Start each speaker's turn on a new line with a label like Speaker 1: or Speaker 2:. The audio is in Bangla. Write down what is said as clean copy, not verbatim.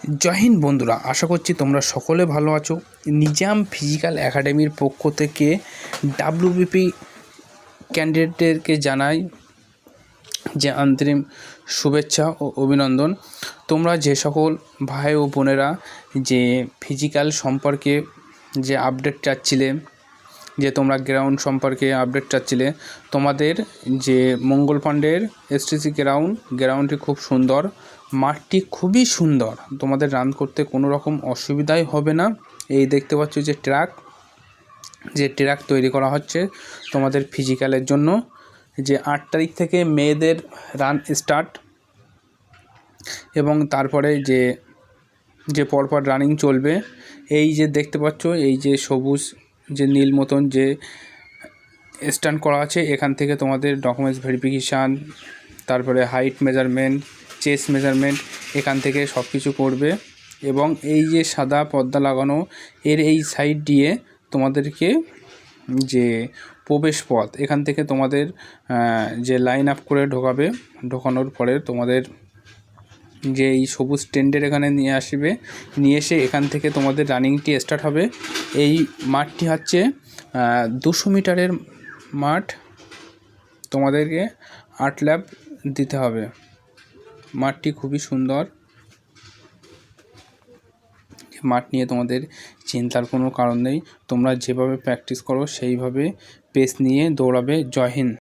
Speaker 1: জয় হিন্দ বন্ধুরা, আশা করছি তোমরা সকলে ভালো আছো। নিজাম ফিজিক্যাল একাডেমির পক্ষ থেকে ডাব্লিউবিপি ক্যান্ডিডেটদেরকে জানাই যে আন্তরিক শুভেচ্ছা ও অভিনন্দন। তোমরা যে সকল ভাই ও বোনেরা যে ফিজিক্যাল সম্পর্কে যে আপডেট চাচ্ছিলে, যে তোমরা গ্রাউন্ড সম্পর্কে আপডেট চাচ্ছিলে, তোমাদের যে মঙ্গল পাণ্ডের এসটিসি গ্রাউন্ডটি খুব সুন্দর, মাঠটি খুবই সুন্দর, তোমাদের রান করতে কোনো রকম অসুবিধাই হবে না। এই দেখতে পাচ্ছ যে ট্র্যাক তৈরি করা হচ্ছে তোমাদের ফিজিক্যালের জন্য। যে 8 তারিখ থেকে মেয়েদের রান স্টার্ট, এবং তারপরে যে পরপর রানিং চলবে। এই যে দেখতে পাচ্ছ, এই যে সবুজ যে নীল মতন যে স্ট্যান্ড করা আছে, এখান থেকে তোমাদের ডকুমেন্টস ভেরিফিকেশান, তারপরে হাইট মেজারমেন্ট, চেস্ট মেজারমেন্ট, এখান থেকে সব কিছু করবে। এবং এই যে সাদা পর্দা লাগানো, এর এই সাইড দিয়ে তোমাদেরকে যে প্রবেশ পথ, এখান থেকে তোমাদের যে লাইন আপ করে ঢোকানোর পরে তোমাদের যে এই সবুজ টেন্ডের এখানে নিয়ে এসে এখান থেকে তোমাদের রানিংটি স্টার্ট হবে। এই মাঠটি হচ্ছে 200 মিটারের মাঠ, তোমাদেরকে 8 ল্যাপ দিতে হবে। মাঠটি খুবই সুন্দর, মাঠ নিয়ে তোমাদের চিন্তার কোনো কারণ নেই। তোমরা যেভাবে প্র্যাকটিস করো সেইভাবে পেস নিয়ে দৌড়াবে। জয় হিন্দ।